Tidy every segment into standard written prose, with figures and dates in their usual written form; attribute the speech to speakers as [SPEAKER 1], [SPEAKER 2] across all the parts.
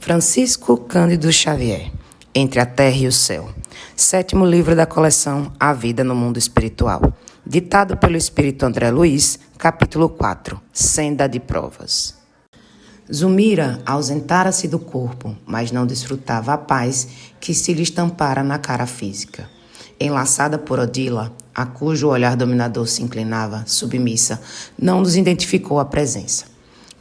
[SPEAKER 1] Francisco Cândido Xavier, Entre a Terra e o Céu. 7º livro da coleção A Vida no Mundo Espiritual. Ditado pelo Espírito André Luiz, capítulo 4, Senda de Provas. Zulmira ausentara-se do corpo, mas não desfrutava a paz que se lhe estampara na cara física. Enlaçada por Odila, a cujo olhar dominador se inclinava, submissa, não nos identificou a presença.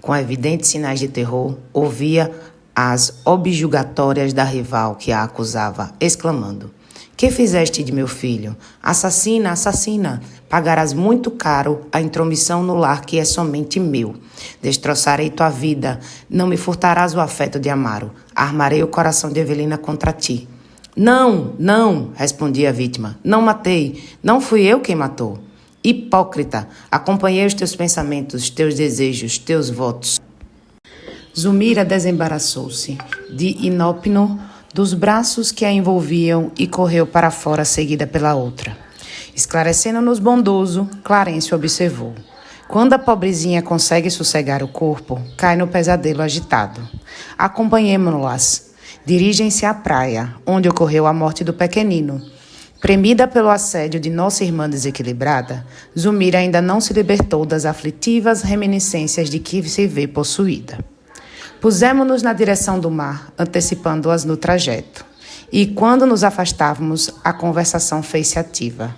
[SPEAKER 1] Com evidentes sinais de terror, ouvia as objurgatórias da rival que a acusava, exclamando: "Que fizeste de meu filho? Assassina, assassina! Pagarás muito caro a intromissão no lar que é somente meu. Destroçarei tua vida, não me furtarás o afeto de Amaro. Armarei o coração de Evelina contra ti." "Não, não", respondia a vítima. "Não matei, não fui eu quem matou." "Hipócrita, acompanhei os teus pensamentos, teus desejos, teus votos." Zulmira desembaraçou-se de inópino dos braços que a envolviam e correu para fora, seguida pela outra. Esclarecendo-nos bondoso, Clarencio observou: "Quando a pobrezinha consegue sossegar o corpo, cai no pesadelo agitado. Acompanhemo-las. Dirigem-se à praia, onde ocorreu a morte do pequenino. Premida pelo assédio de nossa irmã desequilibrada, Zulmira ainda não se libertou das aflitivas reminiscências de que se vê possuída. Pusemo-nos na direção do mar, antecipando-as no trajeto. E quando nos afastávamos, a conversação fez-se ativa.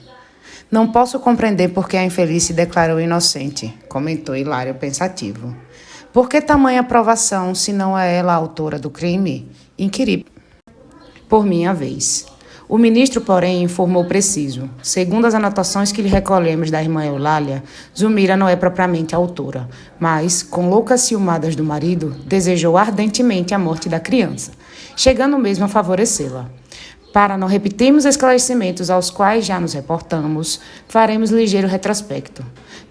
[SPEAKER 1] "Não posso compreender por que a infeliz se declarou inocente", comentou Hilário pensativo. "Por que tamanha provação, se não é ela a autora do crime?" Inquiri por minha vez. O ministro, porém, informou preciso. Segundo as anotações que lhe recolhemos da irmã Eulália, Zulmira não é propriamente a autora, mas, com loucas ciumadas do marido, desejou ardentemente a morte da criança, chegando mesmo a favorecê-la. Para não repetirmos esclarecimentos aos quais já nos reportamos, faremos ligeiro retrospecto,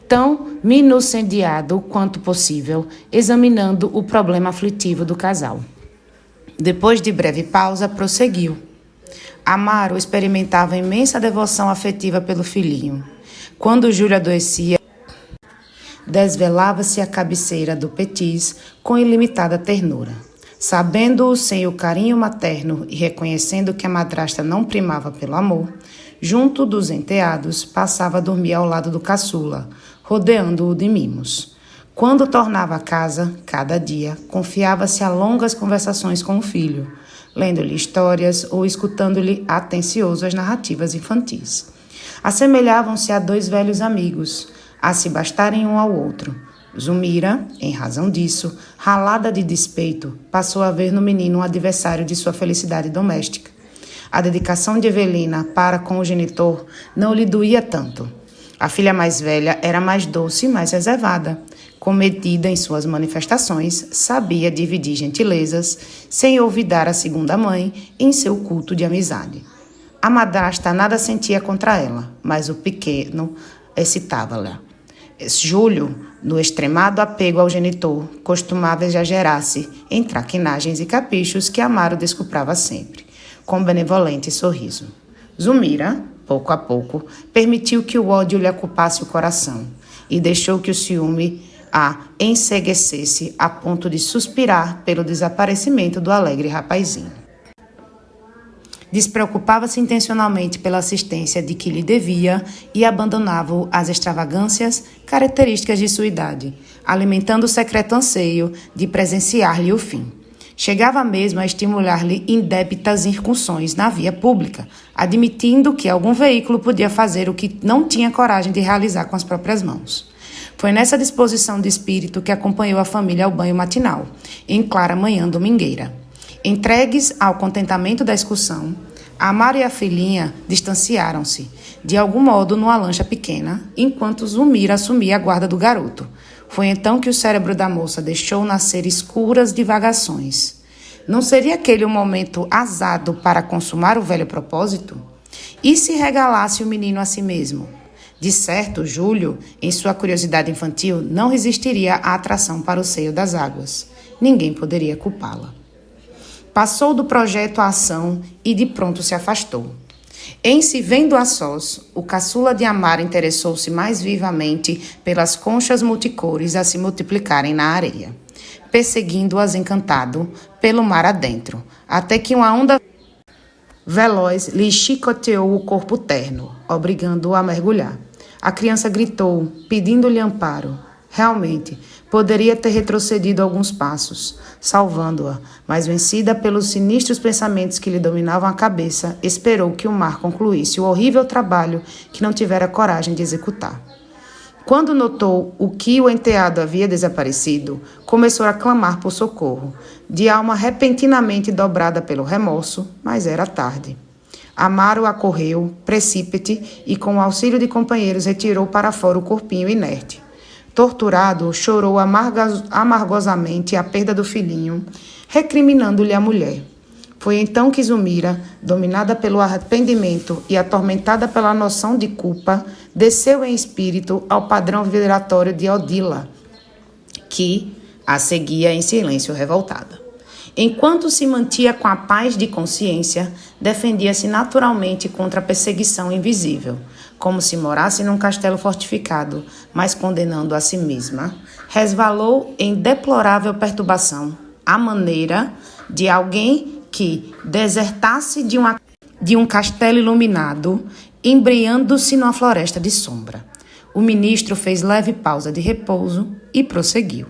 [SPEAKER 1] tão minucioso quanto possível, examinando o problema aflitivo do casal. Depois de breve pausa, prosseguiu. Amaro experimentava imensa devoção afetiva pelo filhinho. Quando Júlio adoecia, desvelava-se à cabeceira do Petis com ilimitada ternura. Sabendo-o sem o carinho materno e reconhecendo que a madrasta não primava pelo amor, junto dos enteados, passava a dormir ao lado do caçula, rodeando-o de mimos. Quando tornava a casa, cada dia, confiava-se a longas conversações com o filho, lendo-lhe histórias ou escutando-lhe atencioso as narrativas infantis. Assemelhavam-se a dois velhos amigos, a se bastarem um ao outro. Zulmira, em razão disso, ralada de despeito, passou a ver no menino um adversário de sua felicidade doméstica. A dedicação de Evelina para com o genitor não lhe doía tanto. A filha mais velha era mais doce e mais reservada. Comedida em suas manifestações, sabia dividir gentilezas, sem olvidar a segunda mãe em seu culto de amizade. A madrasta nada sentia contra ela, mas o pequeno excitava-la. Júlio, no extremado apego ao genitor, costumava exagerar-se em traquinagens e caprichos que Amaro descuprava sempre, com benevolente sorriso. Zulmira, pouco a pouco, permitiu que o ódio lhe ocupasse o coração e deixou que o ciúme a enceguecesse a ponto de suspirar pelo desaparecimento do alegre rapazinho. Despreocupava-se intencionalmente pela assistência de que lhe devia e abandonava-o às extravagâncias características de sua idade, alimentando o secreto anseio de presenciar-lhe o fim. Chegava mesmo a estimular-lhe indébitas incursões na via pública, admitindo que algum veículo podia fazer o que não tinha coragem de realizar com as próprias mãos. Foi nessa disposição de espírito que acompanhou a família ao banho matinal, em clara manhã domingueira. Entregues ao contentamento da excursão, Amaro e a filhinha distanciaram-se, de algum modo, numa lancha pequena, enquanto Zulmira assumia a guarda do garoto. Foi então que o cérebro da moça deixou nascer escuras divagações. Não seria aquele o momento azado para consumar o velho propósito? E se regalasse o menino a si mesmo? De certo, Júlio, em sua curiosidade infantil, não resistiria à atração para o seio das águas. Ninguém poderia culpá-la. Passou do projeto à ação e de pronto se afastou. Em se vendo a sós, o caçula de Amaro interessou-se mais vivamente pelas conchas multicores a se multiplicarem na areia. perseguindo-as encantado pelo mar adentro, até que uma onda veloz lhe chicoteou o corpo terno, obrigando-o a mergulhar. A criança gritou, pedindo-lhe amparo. Realmente, poderia ter retrocedido alguns passos, salvando-a, mas vencida pelos sinistros pensamentos que lhe dominavam a cabeça, esperou que o mar concluísse o horrível trabalho que não tivera coragem de executar. Quando notou o que o enteado havia desaparecido, começou a clamar por socorro, de alma repentinamente dobrada pelo remorso, mas era tarde. Amaro acorreu, precípite, e com o auxílio de companheiros retirou para fora o corpinho inerte. Torturado, chorou amargosamente a perda do filhinho, recriminando-lhe a mulher. Foi então que Zulmira, dominada pelo arrependimento e atormentada pela noção de culpa, desceu em espírito ao padrão vibratório de Odila, que a seguia em silêncio revoltada. Enquanto se mantinha com a paz de consciência, defendia-se naturalmente contra a perseguição invisível, como se morasse num castelo fortificado, mas condenando a si mesma, resvalou em deplorável perturbação, à maneira de alguém que desertasse de um castelo iluminado, embreando-se numa floresta de sombra. O ministro fez leve pausa de repouso e prosseguiu.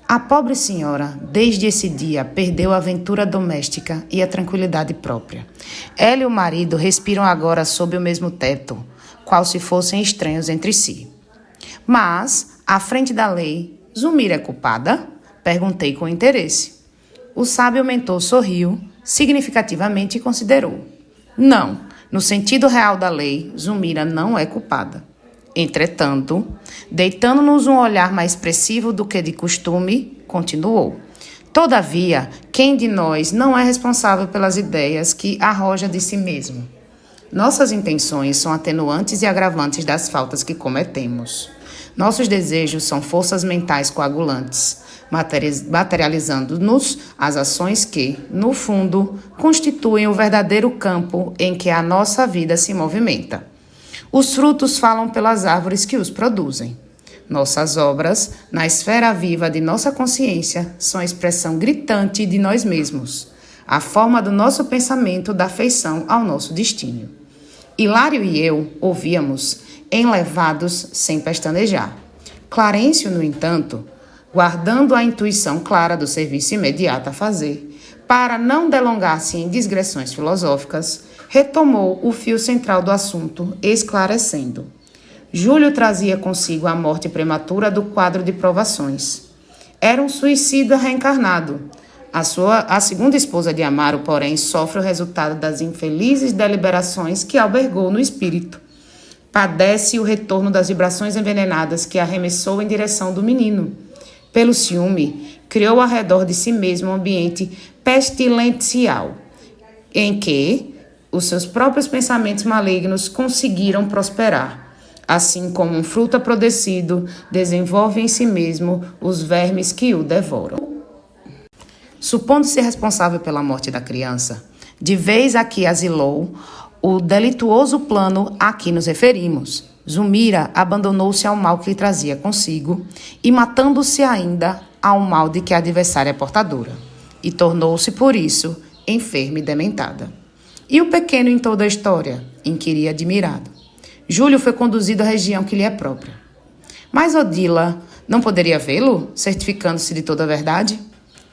[SPEAKER 1] A pobre senhora, desde esse dia, perdeu a aventura doméstica e a tranquilidade própria. Ela e o marido respiram agora sob o mesmo teto, qual se fossem estranhos entre si. Mas, à frente da lei, Zulmira é culpada? Perguntei com interesse. O sábio mentor sorriu, significativamente, e considerou. Não, no sentido real da lei, Zulmira não é culpada. Entretanto, deitando-nos um olhar mais expressivo do que de costume, continuou. Todavia, quem de nós não é responsável pelas ideias que arroja de si mesmo? Nossas intenções são atenuantes e agravantes das faltas que cometemos. Nossos desejos são forças mentais coagulantes, materializando-nos as ações que, no fundo, constituem o verdadeiro campo em que a nossa vida se movimenta. Os frutos falam pelas árvores que os produzem. Nossas obras, na esfera viva de nossa consciência, são a expressão gritante de nós mesmos, a forma do nosso pensamento dá feição ao nosso destino. Hilário e eu ouvíamos, enlevados sem pestanejar. Clarencio, no entanto, guardando a intuição clara do serviço imediato a fazer, para não delongar-se em digressões filosóficas, retomou o fio central do assunto, esclarecendo. Júlio trazia consigo a morte prematura do quadro de provações. Era um suicida reencarnado. A segunda esposa de Amaro, porém, sofre o resultado das infelizes deliberações que albergou no espírito. Padece o retorno das vibrações envenenadas que arremessou em direção do menino. Pelo ciúme, criou ao redor de si mesmo um ambiente pestilencial, em que os seus próprios pensamentos malignos conseguiram prosperar. Assim como um fruto aprodecido desenvolve em si mesmo os vermes que o devoram. Supondo-se responsável pela morte da criança, de vez a que asilou o delituoso plano a que nos referimos, Zulmira abandonou-se ao mal que lhe trazia consigo e matando-se ainda ao mal de que a adversária é portadora, e tornou-se, por isso, enferma e dementada. E o pequeno em toda a história? Inquiria admirado. Júlio foi conduzido à região que lhe é própria. Mas Odila não poderia vê-lo, certificando-se de toda a verdade?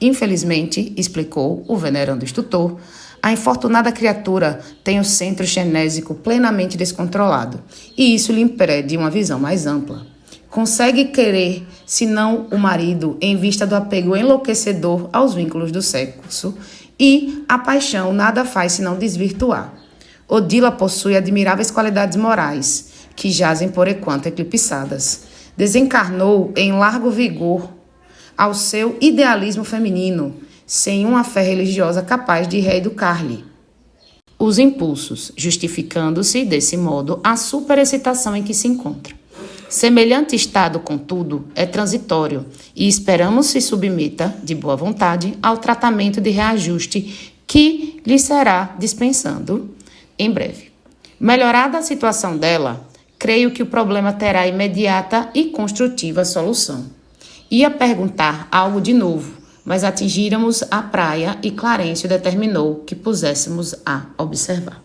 [SPEAKER 1] Infelizmente, explicou o venerando instrutor, a infortunada criatura tem o centro genésico plenamente descontrolado, e isso lhe impede uma visão mais ampla. Consegue querer, senão o marido, em vista do apego enlouquecedor aos vínculos do sexo, e a paixão nada faz senão desvirtuar. Odila possui admiráveis qualidades morais, que jazem por enquanto eclipsadas. Desencarnou em largo vigor ao seu idealismo feminino, sem uma fé religiosa capaz de reeducar-lhe os impulsos, justificando-se, desse modo, a superexcitação em que se encontra. Semelhante estado, contudo, é transitório e esperamos se submeta, de boa vontade, ao tratamento de reajuste que lhe será dispensando em breve. Melhorada a situação dela, creio que o problema terá imediata e construtiva solução.
[SPEAKER 2] Ia perguntar algo de novo, mas atingíramos a praia e Clarencio determinou que puséssemos a observar.